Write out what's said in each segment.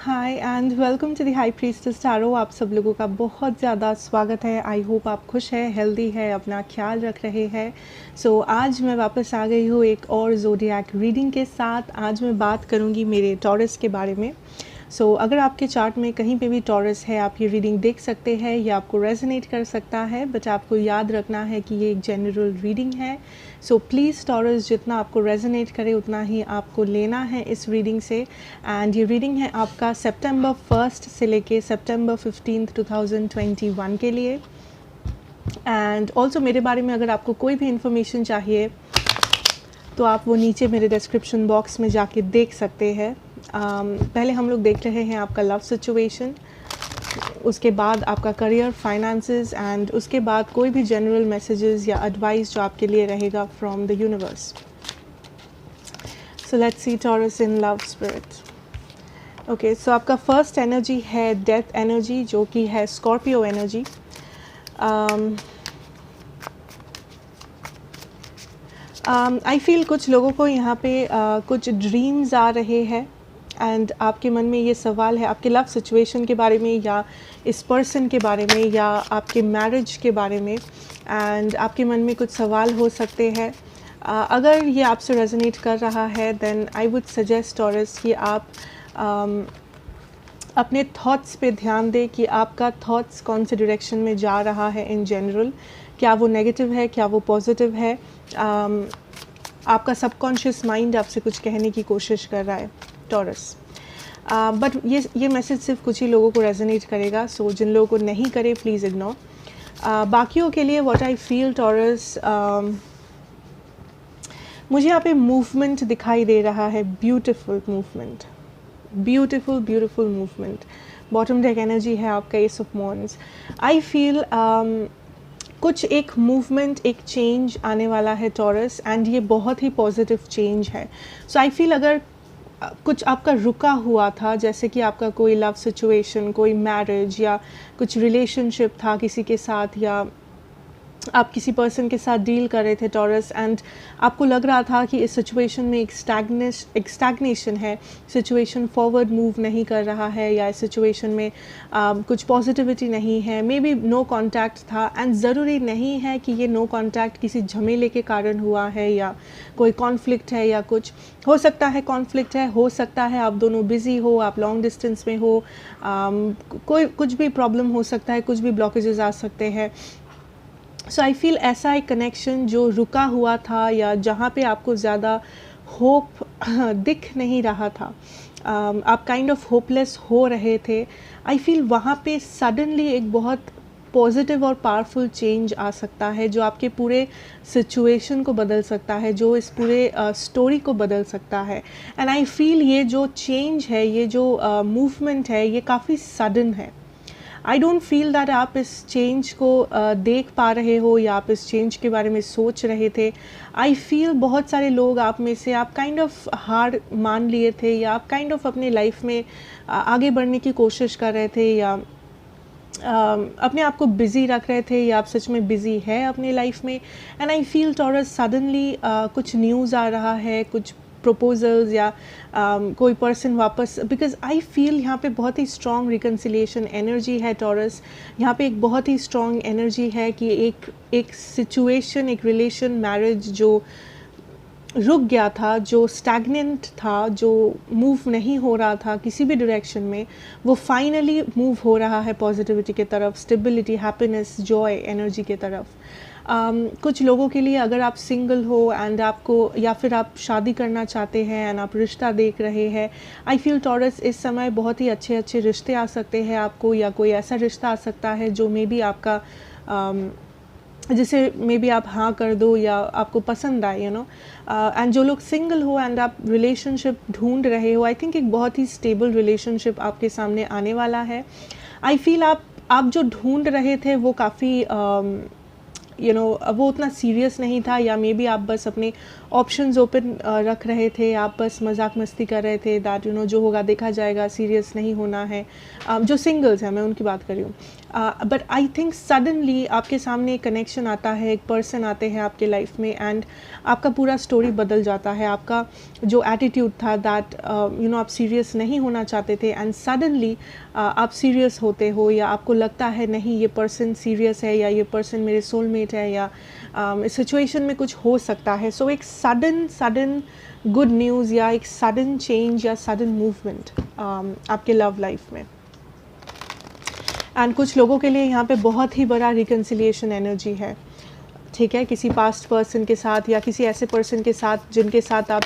Hi and welcome to the high priestess tarot. आप सब लोगों का बहुत ज़्यादा स्वागत है। आई होप आप खुश हैं, हेल्दी है, अपना ख्याल रख रहे हैं। आज मैं वापस आ गई हूँ एक और ज़ोडिएक रीडिंग के साथ। आज मैं बात करूँगी मेरे टॉरस के बारे में। अगर आपके चार्ट में कहीं पे भी टॉरस है, आप ये रीडिंग देख सकते हैं। ये आपको रेजोनेट कर सकता है, बट आपको याद रखना है कि ये एक जनरल रीडिंग है। प्लीज़ टॉरस, जितना आपको रेजोनेट करे उतना ही आपको लेना है इस रीडिंग से। एंड ये रीडिंग है आपका सितंबर 1 से लेके सितंबर 15, 2021 के लिए। एंड ऑल्सो मेरे बारे में अगर आपको कोई भी इंफॉर्मेशन चाहिए तो आप वो नीचे मेरे डिस्क्रिप्शन बॉक्स में जाके देख सकते हैं। पहले हम लोग देख रहे हैं आपका लव सिचुएशन, उसके बाद आपका करियर, फाइनेंसेस, एंड उसके बाद कोई भी जनरल मैसेजेस या एडवाइस जो आपके लिए रहेगा from the universe. So let's see Taurus in love spirit. Okay, so आपका फर्स्ट एनर्जी है डेथ एनर्जी, जो कि है स्कॉर्पियो एनर्जी। आई फील कुछ लोगों को यहाँ पे कुछ ड्रीम्स आ रहे हैं एंड आपके मन में ये सवाल है आपके लव सिचुएशन के बारे में, या इस पर्सन के बारे में, या आपके मैरिज के बारे में। एंड आपके मन में कुछ सवाल हो सकते हैं। अगर ये आपसे रेजोनेट कर रहा है then I would suggest Taurus कि आप अपने थॉट्स पे ध्यान दें कि आपका थॉट्स कौन से डायरेक्शन में जा रहा है इन जनरल। क्या वो नेगेटिव है, क्या वो पॉजिटिव है। आपका सबकॉन्शियस माइंड आपसे कुछ कहने की कोशिश कर रहा है टॉरस। बट ये मैसेज सिर्फ कुछ ही लोगों को रेजोनेट करेगा। जिन लोगों को नहीं करे प्लीज़ इग्नोर। बाकियों के लिए व्हाट आई फील टॉरस, मुझे यहाँ पे मूवमेंट दिखाई दे रहा है, beautiful movement, beautiful beautiful movement. Bottom deck energy है आपका S of wands. I feel कुछ एक मूवमेंट, एक चेंज आने वाला है टॉरस, एंड ये बहुत ही पॉजिटिव चेंज है। आई फील अगर कुछ आपका रुका हुआ था, जैसे कि आपका कोई लव सिचुएशन, कोई मैरिज, या कुछ रिलेशनशिप था किसी के साथ, या आप किसी पर्सन के साथ डील कर रहे थे टॉरस, एंड आपको लग रहा था कि इस सिचुएशन में एक स्टैग्नेशन है, सिचुएशन फॉरवर्ड मूव नहीं कर रहा है, या इस सिचुएशन में कुछ पॉजिटिविटी नहीं है, मे बी नो कॉन्टैक्ट था। एंड ज़रूरी नहीं है कि ये नो कॉन्टैक्ट किसी झमेले के कारण हुआ है, या कोई कॉन्फ्लिक्ट है, या कुछ हो सकता है कॉन्फ्लिक्ट है, हो सकता है आप दोनों बिजी हो, आप लॉन्ग डिस्टेंस में हो, कोई कुछ भी प्रॉब्लम हो सकता है, कुछ भी ब्लॉकेजेस आ सकते हैं। आई फील ऐसा एक कनेक्शन जो रुका हुआ था, या जहाँ पे आपको ज़्यादा होप दिख नहीं रहा था, आप काइंड ऑफ होपलेस हो रहे थे। आई फील वहाँ पे सडनली एक बहुत पॉजिटिव और पावरफुल चेंज आ सकता है, जो आपके पूरे सिचुएशन को बदल सकता है, जो इस पूरे स्टोरी को बदल सकता है। एंड आई फील ये जो चेंज है, ये जो मूवमेंट है, ये काफ़ी सडन है। आई डोंट फील दैट आप इस चेंज को देख पा रहे हो, या आप इस चेंज के बारे में सोच रहे थे। आई फील बहुत सारे लोग आप में से, आप काइंड ऑफ हार मान लिए थे, या आप काइंड ऑफ अपने लाइफ में आगे बढ़ने की कोशिश कर रहे थे, या अपने आप को बिज़ी रख रहे थे, या आप सच में बिज़ी है अपनी लाइफ में। And I feel taurus suddenly कुछ न्यूज़ आ रहा है, कुछ प्रपोजल्स, या कोई पर्सन वापस, बिकॉज आई फील यहाँ पे बहुत ही स्ट्रॉन्ग रिकन्सिलिएशन एनर्जी है टॉरस। यहाँ पे एक बहुत ही स्ट्रॉन्ग एनर्जी है कि एक सिचुएशन, एक रिलेशन, मैरिज जो रुक गया था, जो स्टैग्नेंट था, जो मूव नहीं हो रहा था किसी भी डायरेक्शन में, वो फाइनली मूव हो रहा है पॉजिटिविटी की तरफ, स्टेबिलिटी, हैप्पीनेस, जॉय एनर्जी की तरफ। कुछ लोगों के लिए अगर आप सिंगल हो एंड आपको, या फिर आप शादी करना चाहते हैं एंड आप रिश्ता देख रहे हैं, आई फील टॉरस इस समय बहुत ही अच्छे अच्छे रिश्ते आ सकते हैं आपको, या कोई ऐसा रिश्ता आ सकता है जो मे बी आपका जिसे मे बी आप हाँ कर दो, या आपको पसंद आए, यू नो। एंड जो लोग सिंगल हो एंड आप रिलेशनशिप ढूंढ रहे हो, आई थिंक एक बहुत ही स्टेबल रिलेशनशिप आपके सामने आने वाला है। आई फील आप जो ढूंढ रहे थे वो काफ़ी वो उतना सीरियस नहीं था, या मे बी आप बस अपने ऑप्शंस ओपन रख रहे थे, आप बस मजाक मस्ती कर रहे थे दैट जो होगा देखा जाएगा, सीरियस नहीं होना है। जो सिंगल्स हैं मैं उनकी बात कर रही हूँ। बट आई थिंक सडनली आपके सामने एक कनेक्शन आता है, एक पर्सन आते हैं आपके लाइफ में एंड आपका पूरा स्टोरी बदल जाता है। आपका जो एटीट्यूड था दैट आप सीरियस नहीं होना चाहते थे एंड सडनली आप सीरियस होते हो, या आपको लगता है नहीं ये पर्सन सीरियस है, या ये पर्सन मेरे सोलमेट है, या इस सिचुएशन में कुछ हो सकता है। सो एक सडन गुड न्यूज़ या एक सडन चेंज या सडन मूवमेंट आपके लव लाइफ में। एंड कुछ लोगों के लिए यहाँ पे बहुत ही बड़ा रिकन्सिलिएशन एनर्जी है, ठीक है, किसी पास्ट पर्सन के साथ या किसी ऐसे पर्सन के साथ जिनके साथ आप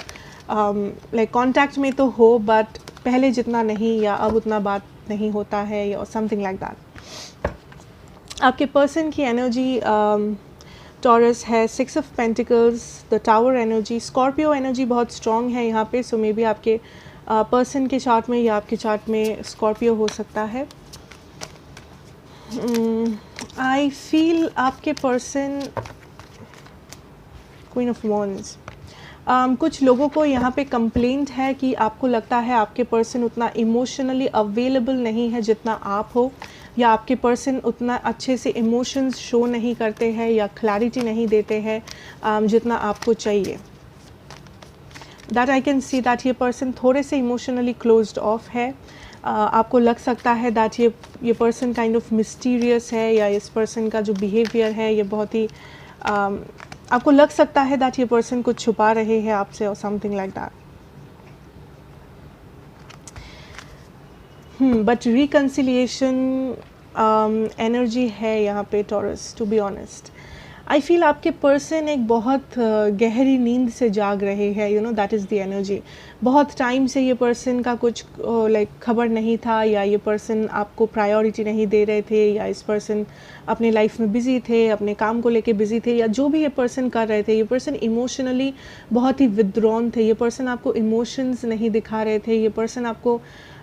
लाइक कांटेक्ट में तो हो बट पहले जितना नहीं, या अब उतना बात नहीं होता है, या समथिंग लाइक दैट। आपके पर्सन की एनर्जी टॉरस है, 6 of pentacles, the tower energy, Scorpio energy बहुत स्ट्रॉन्ग है यहाँ पे। सो मे बी आपके पर्सन के चार्ट में या आपके चार्ट में स्कॉर्पियो हो सकता है। आई फील आपके पर्सन क्वीन ऑफ वॉन्ड्स। कुछ लोगों को यहाँ पे कंप्लेंट है कि आपको लगता है आपके पर्सन उतना इमोशनली अवेलेबल नहीं है जितना आप हो, या आपके पर्सन उतना अच्छे से इमोशंस शो नहीं करते हैं या क्लैरिटी नहीं देते हैं जितना आपको चाहिए। That I can see that ये पर्सन थोड़े से इमोशनली क्लोज्ड ऑफ है। आपको लग सकता है दैट ये पर्सन काइंड ऑफ मिस्टीरियस है, या इस पर्सन का जो बिहेवियर है ये बहुत ही आपको लग सकता है दैट ये पर्सन कुछ छुपा रहे हैं आपसे और something like that. But reconciliation energy है यहाँ पे Taurus. To be honest I feel आपके पर्सन एक बहुत गहरी नींद से जाग रहे हैं, दैट इज़ द एनर्जी। बहुत टाइम से ये पर्सन का कुछ लाइक खबर नहीं था, या ये पर्सन आपको प्रायोरिटी नहीं दे रहे थे, या इस पर्सन अपने लाइफ में बिज़ी थे, अपने काम को लेके बिज़ी थे, या जो भी ये पर्सन कर रहे थे, ये पर्सन इमोशनली बहुत ही विथड्रॉन थे। ये पर्सन आपको इमोशंस नहीं दिखा रहे थे, ये पर्सन आपको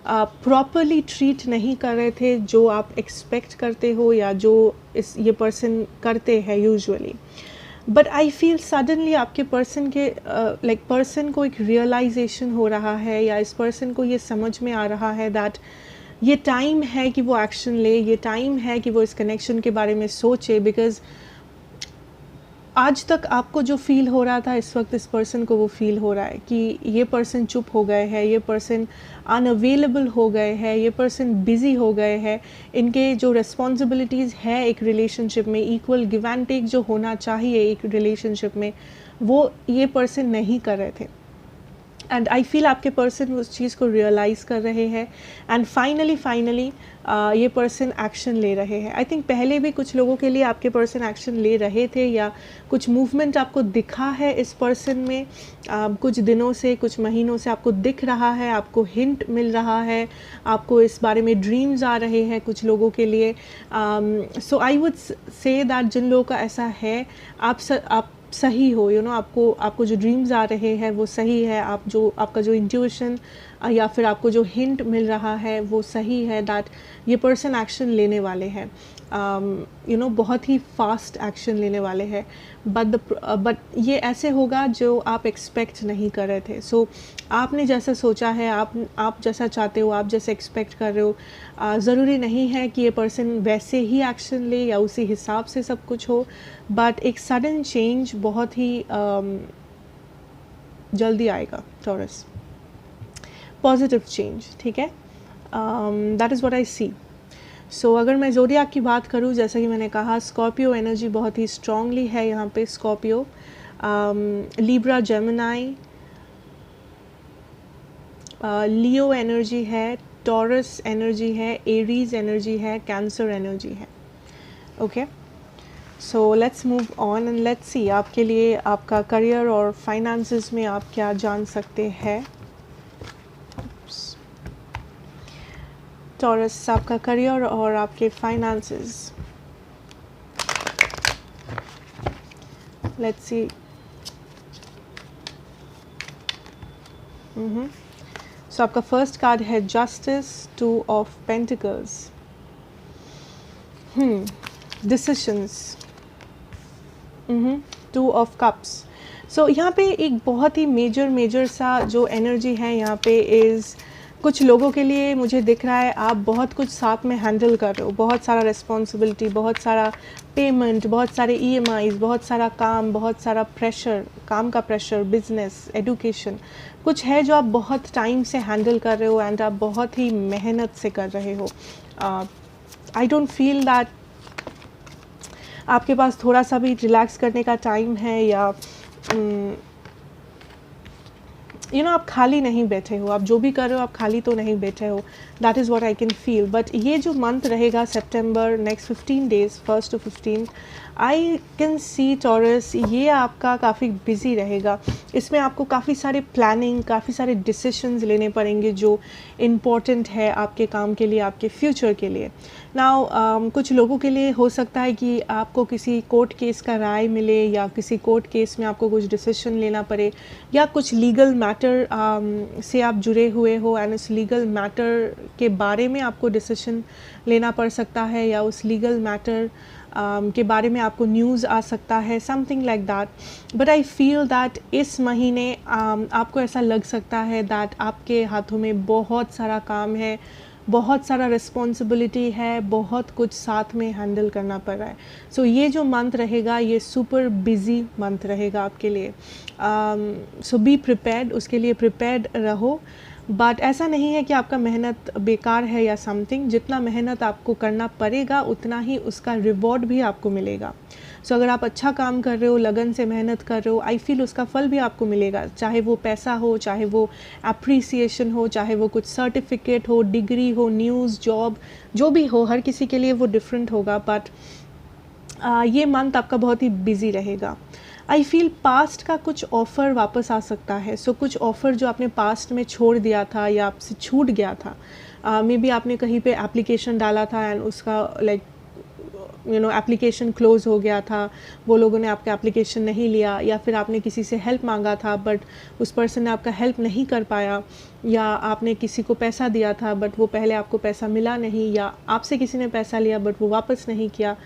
प्रॉपरली ट्रीट नहीं कर रहे थे जो आप एक्सपेक्ट करते हो या जो ये पर्सन करते हैं usually. But I feel suddenly आपके पर्सन के लाइक पर्सन को एक रियलाइजेशन हो रहा है, या इस पर्सन को ये समझ में आ रहा है दैट ये टाइम है कि वो एक्शन ले, ये टाइम है कि वो इस कनेक्शन के बारे में सोचे। बिकॉज आज तक आपको जो फील हो रहा था इस वक्त इस पर्सन को वो फील हो रहा है कि ये पर्सन चुप हो गए हैं, ये पर्सन अनअवेलेबल हो गए हैं, ये पर्सन बिज़ी हो गए हैं। इनके जो रिस्पॉन्सिबिलिटीज़ है एक रिलेशनशिप में, इक्वल गिव एंड टेक जो होना चाहिए एक रिलेशनशिप में, वो ये पर्सन नहीं कर रहे थे। एंड आई फील आपके पर्सन उस चीज़ को रियलाइज़ कर रहे हैं एंड फाइनली ये पर्सन एक्शन ले रहे हैं। आई थिंक पहले भी कुछ लोगों के लिए आपके पर्सन एक्शन ले रहे थे, या कुछ मूवमेंट आपको दिखा है इस पर्सन में कुछ दिनों से, कुछ महीनों से आपको दिख रहा है, आपको हिंट मिल रहा है, आपको इस बारे में ड्रीम्स आ रहे हैं कुछ लोगों के लिए। सो आई वुड से दैट जिन लोगों का ऐसा है आप सही हो, आपको जो ड्रीम्स आ रहे हैं वो सही है, आपका जो इंट्यूशन या फिर आपको जो हिंट मिल रहा है वो सही है, दैट ये पर्सन एक्शन लेने वाले हैं, बहुत ही फास्ट एक्शन लेने वाले हैं। बट ये ऐसे होगा जो आप एक्सपेक्ट नहीं कर रहे थे। सो आपने जैसा सोचा है, आप जैसा चाहते हो, आप जैसे एक्सपेक्ट कर रहे हो, ज़रूरी नहीं है कि ये पर्सन वैसे ही एक्शन ले या उसी हिसाब से सब कुछ हो। बट एक सडन चेंज बहुत ही जल्दी आएगा टॉरस, पॉजिटिव चेंज, ठीक है। दैट इज़ व्हाट आई सी। सो अगर मैं ज़ोडिएक की बात करूँ, जैसा कि मैंने कहा स्कॉर्पियो एनर्जी बहुत ही स्ट्रांगली है यहाँ पे। स्कॉर्पियो, लिब्रा, जेमिनाई, लियो एनर्जी है, टॉरस एनर्जी है, एरीज एनर्जी है, कैंसर एनर्जी है। Okay, so let's move on and let's see आपके लिए आपका करियर और फाइनेंसेस में आप क्या जान सकते हैं। टॉरस, आपका करियर और आपके फाइनेंसेस, लेट्स सी। सो आपका फर्स्ट कार्ड है justice, 2 of pentacles, decisions, 2 of cups. So यहाँ पे एक बहुत ही मेजर सा जो एनर्जी है यहाँ पे इज़, कुछ लोगों के लिए मुझे दिख रहा है आप बहुत कुछ साथ में हैंडल कर रहे हो, बहुत सारा रिस्पॉन्सिबिलिटी, बहुत सारा पेमेंट, बहुत सारे ईएमआईज़, बहुत सारा काम, बहुत सारा प्रेशर, काम का प्रेशर, बिजनेस, एजुकेशन, कुछ है जो आप बहुत टाइम से हैंडल कर रहे हो एंड आप बहुत ही मेहनत से कर रहे हो। आई डोंट फील दैट आपके पास थोड़ा सा भी रिलैक्स करने का टाइम है, या आप खाली नहीं बैठे हो, आप जो भी कर रहे हो आप खाली तो नहीं बैठे हो। That is what I can feel. But ये जो मंथ रहेगा सितंबर, next 15 days, 1st to 15th, I can see Taurus, ये आपका काफ़ी बिजी रहेगा। इसमें आपको काफ़ी सारे प्लानिंग, काफ़ी सारे डिसीशंस लेने पड़ेंगे जो इम्पॉर्टेंट है आपके काम के लिए, आपके फ्यूचर के लिए। नाउ कुछ लोगों के लिए हो सकता है कि आपको किसी कोर्ट केस का राय मिले, या किसी कोर्ट केस में आपको कुछ डिसीजन लेना पड़े, या कुछ लीगल मैटर से आप जुड़े हुए हो एंड उस लीगल मैटर के बारे में आपको डिसीजन लेना पड़ सकता है, या उस लीगल मैटर के बारे में आपको न्यूज़ आ सकता है, something like that. But I feel that इस महीने आपको ऐसा लग सकता है दैट आपके हाथों में बहुत सारा काम है, बहुत सारा रिस्पॉन्सिबिलिटी है, बहुत कुछ साथ में हैंडल करना पड़ रहा है। सो ये जो मंथ रहेगा ये सुपर बिज़ी मंथ रहेगा आपके लिए। सो बी प्रिपेयर्ड, उसके लिए प्रिपेयर्ड रहो। बट ऐसा नहीं है कि आपका मेहनत बेकार है या समथिंग, जितना मेहनत आपको करना पड़ेगा उतना ही उसका रिवॉर्ड भी आपको मिलेगा। सो अगर आप अच्छा काम कर रहे हो, लगन से मेहनत कर रहे हो, आई फील उसका फल भी आपको मिलेगा, चाहे वो पैसा हो, चाहे वो अप्रिसिएशन हो, चाहे वो कुछ सर्टिफिकेट हो, डिग्री हो, न्यूज़, जॉब, जो भी हो, हर किसी के लिए वो डिफरेंट होगा। बट ये मंथ आपका बहुत ही बिजी रहेगा। आई फील पास्ट का कुछ ऑफ़र वापस आ सकता है। सो कुछ ऑफ़र जो आपने पास्ट में छोड़ दिया था या आपसे छूट गया था, मे बी आपने कहीं पे एप्लीकेशन डाला था एंड उसका लाइक एप्लीकेशन क्लोज़ हो गया था, वो लोगों ने आपका एप्लीकेशन नहीं लिया, या फिर आपने किसी से हेल्प मांगा था बट उस पर्सन ने आपका हेल्प नहीं कर पाया, या आपने किसी को पैसा दिया था बट वो पहले आपको पैसा मिला नहीं, या आपसे किसी ने पैसा लिया बट वो वापस नहीं किया।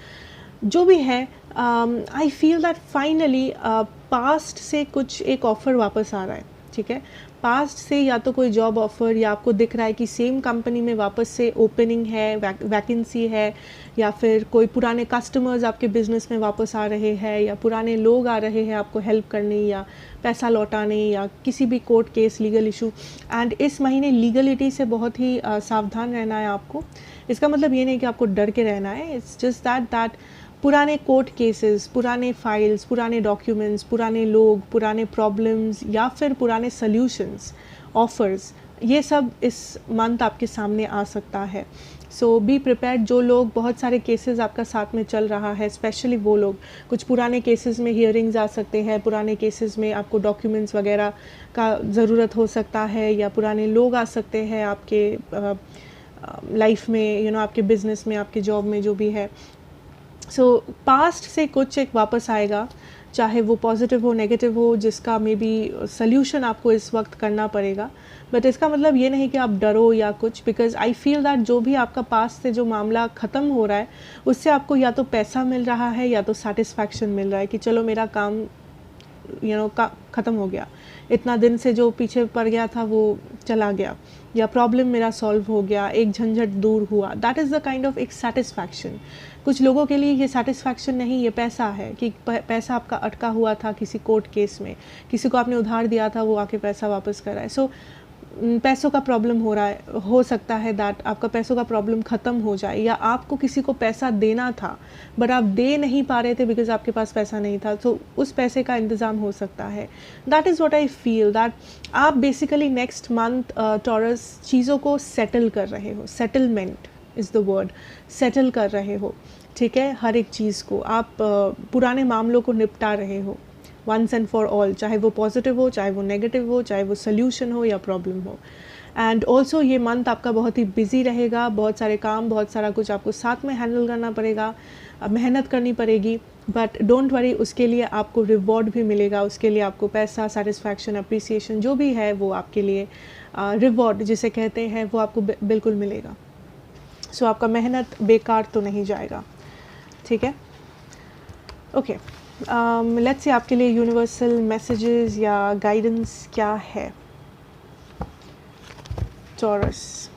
जो भी है, I feel that finally past से कुछ एक ऑफ़र वापस आ रहा है, ठीक है। पास्ट से या तो कोई जॉब ऑफ़र, या आपको दिख रहा है कि सेम कंपनी में वापस से ओपनिंग है, वैकेंसी है, या फिर कोई पुराने कस्टमर्स आपके बिज़नेस में वापस आ रहे हैं, या पुराने लोग आ रहे हैं आपको हेल्प करने या पैसा लौटाने, या किसी भी court case, legal issue. And इस महीने लीगलिटी से बहुत ही सावधान रहना है आपको। इसका मतलब ये नहीं कि आपको डर के रहना है, इट्स जस्ट दैट पुराने कोर्ट केसेस, पुराने फाइल्स, पुराने डॉक्यूमेंट्स, पुराने लोग, पुराने प्रॉब्लम्स, या फिर पुराने सल्यूशंस, ऑफ़र्स, ये सब इस मंथ आपके सामने आ सकता है। सो बी प्रिपेयर्ड। जो लोग, बहुत सारे केसेस आपका साथ में चल रहा है, स्पेशली वो लोग, कुछ पुराने केसेस में हियरिंग्स आ सकते हैं, पुराने केसेस में आपको डॉक्यूमेंट्स वगैरह का ज़रूरत हो सकता है, या पुराने लोग आ सकते हैं आपके लाइफ में, आपके बिज़नेस में, आपके जॉब में, जो भी है। सो पास्ट से कुछ एक वापस आएगा, चाहे वो पॉजिटिव हो, नेगेटिव हो, जिसका मे बी सल्यूशन आपको इस वक्त करना पड़ेगा। बट इसका मतलब ये नहीं कि आप डरो या कुछ, बिकॉज आई फील दैट जो भी आपका पास्ट से जो मामला ख़त्म हो रहा है उससे आपको या तो पैसा मिल रहा है या तो सेटिस्फैक्शन मिल रहा है कि चलो मेरा काम ख़त्म हो गया, इतना दिन से जो पीछे पड़ गया था वो चला गया, या प्रॉब्लम मेरा सॉल्व हो गया, एक झंझट दूर हुआ। That is the kind of एक सेटिस्फैक्शन। कुछ लोगों के लिए ये सेटिस्फैक्शन नहीं, ये पैसा है कि पैसा आपका अटका हुआ था किसी कोर्ट केस में, किसी को आपने उधार दिया था, वो आके पैसा वापस कर रहा है। सो पैसों का प्रॉब्लम हो रहा है, हो सकता है दैट आपका पैसों का प्रॉब्लम ख़त्म हो जाए, या आपको किसी को पैसा देना था बट आप दे नहीं पा रहे थे बिकॉज आपके पास पैसा नहीं था, तो उस पैसे का इंतज़ाम हो सकता है। That is what I feel, that आप बेसिकली नेक्स्ट मंथ टॉरस चीज़ों को सेटल कर रहे हो। Settlement is the word, settle कर रहे हो, ठीक है। हर एक चीज़ को आप पुराने मामलों को निपटा रहे हो वंस एंड फॉर ऑल, चाहे वो पॉजिटिव हो, चाहे वो नेगेटिव हो, चाहे वो सल्यूशन हो या प्रॉब्लम हो। एंड ऑल्सो ये मंथ आपका बहुत ही बिजी रहेगा, बहुत सारे काम, बहुत सारा कुछ आपको साथ में हैंडल करना पड़ेगा, मेहनत करनी पड़ेगी। बट डोंट वरी, उसके लिए आपको रिवॉर्ड भी मिलेगा, उसके लिए आपको पैसा, सेटिस्फैक्शन, अप्रिसिएशन जो भी है वो आपके लिए रिवॉर्ड जिसे कहते हैं वो आपको बिल्कुल मिलेगा। सो आपका मेहनत बेकार तो नहीं जाएगा, ठीक है। ओके, लेट्स से आपके लिए यूनिवर्सल मैसेजेस या गाइडेंस क्या है टॉरस।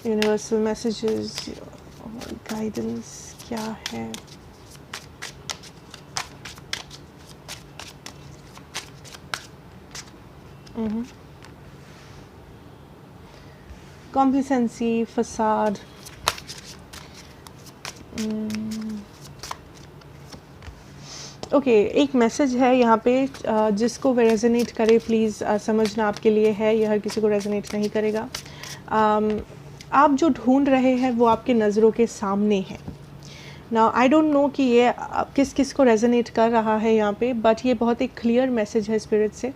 यूनिवर्सल मैसेजेस और गाइडेंस क्या है। कॉम्प्लिसेंसी, फसाद, ओके एक मैसेज है यहाँ पे जिसको रेजोनेट करे प्लीज़ समझना आपके लिए है, यह हर किसी को रेजोनेट नहीं करेगा। आप जो ढूंढ रहे हैं वो आपके नज़रों के सामने है। नाउ आई डोंट नो कि ये किस किस को रेजोनेट कर रहा है यहाँ पे, बट ये बहुत एक क्लियर मैसेज है स्पिरिट से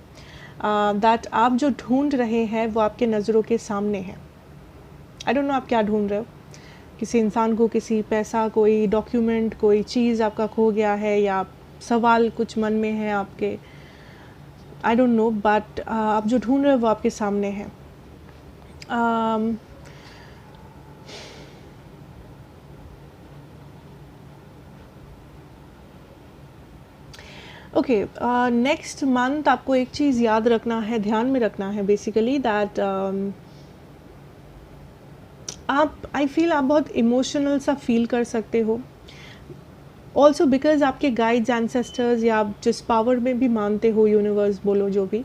दैट आप जो ढूंढ रहे हैं वो आपके नज़रों के सामने है। आई डोंट नो आप क्या ढूंढ रहे हो, किसी इंसान को, किसी पैसा, कोई डॉक्यूमेंट, कोई चीज़ आपका खो गया है, या सवाल कुछ मन में है आपके, आई डोंट नो, बट आप जो ढूंढ रहे हो वो आपके सामने है। ओके नेक्स्ट मंथ आपको एक चीज़ याद रखना है, ध्यान में रखना है बेसिकली दैट आप, आई फील आप बहुत इमोशनल सा फील कर सकते हो ऑल्सो, बिकॉज आपके गाइड्स, एंसेस्टर्स, या आप जिस पावर में भी मानते हो, यूनिवर्स बोलो जो भी,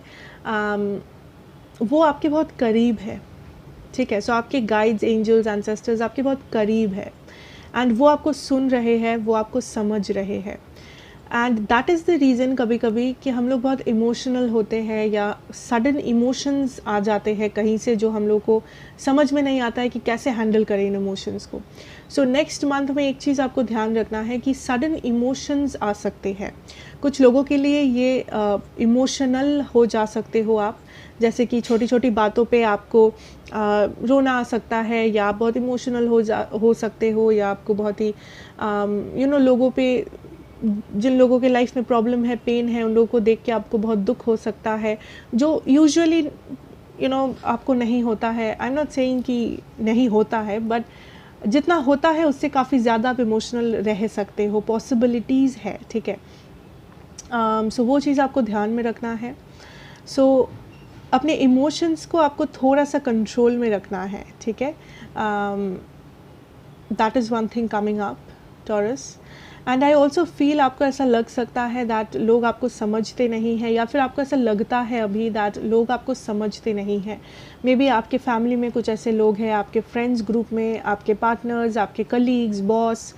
वो आपके बहुत करीब है, ठीक है। सो आपके गाइड्स, एंजल्स, एंसेस्टर्स आपके बहुत करीब है एंड वो आपको सुन रहे हैं, वो आपको समझ रहे हैं। And that is the reason कभी कभी कि हम लोग बहुत इमोशनल होते हैं या सडन इमोशंस आ जाते हैं कहीं से, जो हम लोग को समझ में नहीं आता है कि कैसे हैंडल करें इन इमोशंस को। सो नेक्स्ट मंथ में एक चीज़ आपको ध्यान रखना है कि सडन इमोशंस आ सकते हैं। कुछ लोगों के लिए ये इमोशनल हो जा सकते हो आप, जैसे कि छोटी छोटी बातों पे आपको रोना आ सकता है, या आप बहुत इमोशनल हो सकते हो, या आपको बहुत ही लोगों पे, जिन लोगों के लाइफ में प्रॉब्लम है, पेन है, उन लोगों को देख के आपको बहुत दुख हो सकता है, जो यूजुअली आपको नहीं होता है। आई एम नॉट सेइंग कि नहीं होता है, बट जितना होता है उससे काफ़ी ज़्यादा आप इमोशनल रह सकते हो, पॉसिबिलिटीज़ है, ठीक है। सो वो चीज़ आपको ध्यान में रखना है। सो अपने इमोशंस को आपको थोड़ा सा कंट्रोल में रखना है, ठीक है। That is one thing coming up taurus. And I also feel आपको ऐसा लग सकता है दैट लोग आपको समझते नहीं हैं, या फिर आपको ऐसा लगता है अभी दैट लोग आपको समझते नहीं हैं। मे बी आपके फैमिली में कुछ ऐसे लोग हैं, आपके फ्रेंड्स ग्रुप में, आपके पार्टनर्स, आपके कलीग्स, बॉस,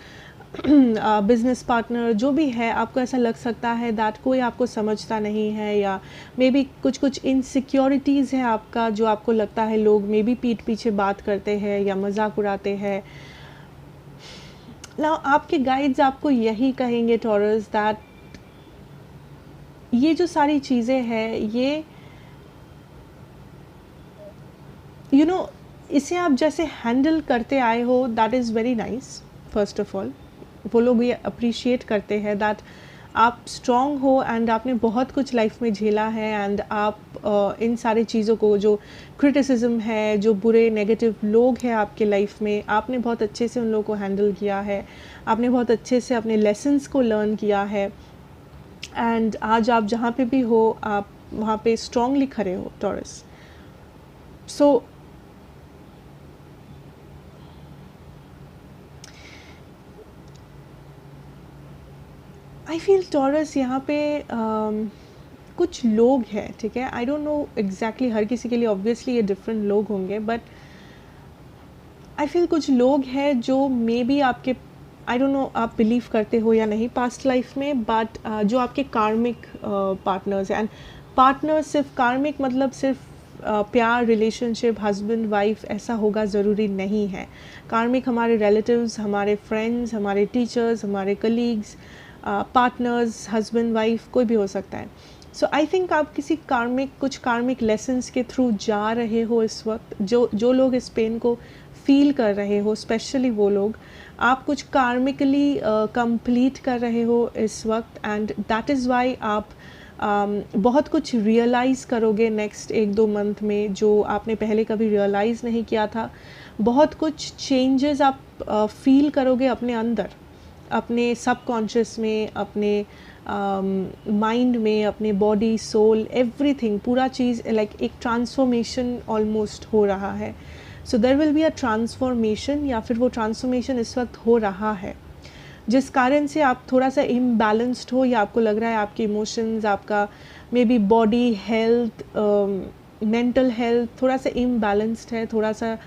बिजनेस पार्टनर, जो भी है, आपको ऐसा लग सकता है दैट कोई आपको समझता नहीं है, या मे बी कुछ इनसिक्योरिटीज़ है आपका, जो आपको लगता है लोग मे बी पीठ पीछे बात करते हैं या मजाक उड़ाते हैं। ना आपके गाइड्स आपको यही कहेंगे टॉरस दैट ये जो सारी चीज़ें हैं, ये इसे आप जैसे हैंडल करते आए हो, that is very nice. First of all वो लोग ये अप्रिशिएट करते हैं दैट आप स्ट्रॉन्ग हो एंड आपने बहुत कुछ लाइफ में झेला है, एंड आप इन सारी चीज़ों को, जो क्रिटिसिज्म है, जो बुरे नेगेटिव लोग हैं आपके लाइफ में, आपने बहुत अच्छे से उन लोगों को हैंडल किया है, आपने बहुत अच्छे से अपने लेसन्स को लर्न किया है, एंड आज आप जहाँ पे भी हो, आप वहाँ पे स्ट्रांगली खड़े हो taurus. So I feel taurus यहाँ पे कुछ लोग हैं, ठीक है। आई डोंट नो एग्जैक्टली, हर किसी के लिए ऑब्वियसली ये डिफरेंट लोग होंगे, बट आई फील कुछ लोग हैं जो मे बी आपके, आई डोंट नो आप बिलीव करते हो या नहीं पास्ट लाइफ में, बट जो आपके कार्मिक पार्टनर्स हैं। एंड पार्टनर सिर्फ कार्मिक मतलब सिर्फ प्यार, रिलेशनशिप, हस्बैंड वाइफ ऐसा होगा ज़रूरी नहीं है। कार्मिक हमारे रिलेटिव्स, हमारे फ्रेंड्स, हमारे टीचर्स, हमारे कलीग्स, पार्टनर्स, हस्बैंड वाइफ, कोई भी हो सकता है। सो आई थिंक आप किसी कुछ कार्मिक लेसन्स के थ्रू जा रहे हो इस वक्त। जो लोग इस पेन को फील कर रहे हो, स्पेशली वो लोग, आप कुछ कार्मिकली कंप्लीट कर रहे हो इस वक्त, एंड दैट इज़ वाई आप बहुत कुछ रियलाइज़ करोगे नेक्स्ट 1-2 मंथ में जो आपने पहले कभी रियलाइज़ नहीं किया था। बहुत कुछ चेंजेस आप फील करोगे अपने अंदर, अपने सबकॉन्शियस में, अपने माइंड में, अपने बॉडी, सोल, एवरीथिंग, पूरा चीज़ लाइक एक ट्रांसफॉर्मेशन ऑलमोस्ट हो रहा है। So there will be a transformation, या फिर वो ट्रांसफॉर्मेशन इस वक्त हो रहा है, जिस कारण से आप थोड़ा सा इम्बैलेंस्ड हो, या आपको लग रहा है आपके इमोशंस, आपका may be body health, mental health थोड़ा सा इम्बैलेंस्ड है, थोड़ा सा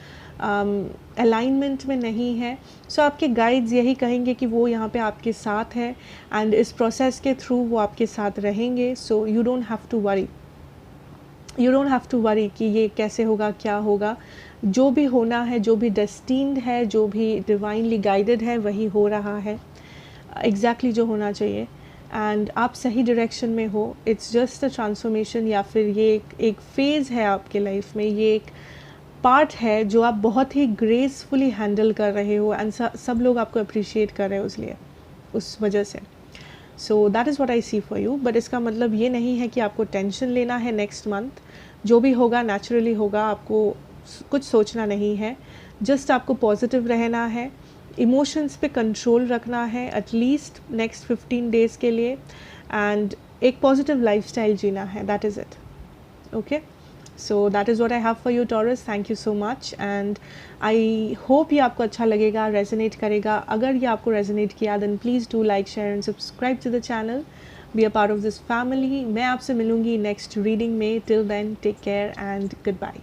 अलाइनमेंट में नहीं है। सो आपके गाइड्स यही कहेंगे कि वो यहाँ पे आपके साथ है, एंड इस प्रोसेस के थ्रू वो आपके साथ रहेंगे। So you don't have to worry, you don't have to worry कि ये कैसे होगा, क्या होगा। जो भी होना है, जो भी डेस्टिन्ड है, जो भी डिवाइनली गाइडेड है, वही हो रहा है एग्जैक्टली जो होना चाहिए। एंड आप सही डायरेक्शन में हो। इट्स जस्ट अ ट्रांसफॉर्मेशन, या फिर ये एक फेज़ है आपके लाइफ में, ये एक पार्ट है जो आप बहुत ही ग्रेसफुली हैंडल कर रहे हो, एंड सब लोग आपको अप्रिशिएट कर रहे हो इसलिए, उस वजह से। So that is what I see for you. But इसका मतलब ये नहीं है कि आपको टेंशन लेना है नेक्स्ट मंथ। जो भी होगा नेचुरली होगा, आपको कुछ सोचना नहीं है, जस्ट आपको पॉजिटिव रहना है, इमोशंस पे कंट्रोल रखना है एटलीस्ट नेक्स्ट 15 डेज़ के लिए, एंड एक पॉजिटिव लाइफस्टाइल जीना है। That is it. Okay, so that is what I have for you taurus. Thank you so much, and I hope ये आपको अच्छा लगेगा, रेजोनेट करेगा। अगर ये आपको रेजोनेट किया then please do like, share and subscribe to the channel, be a part of this family. मैं आपसे मिलूंगी नेक्स्ट रीडिंग में। Till then take care and good bye.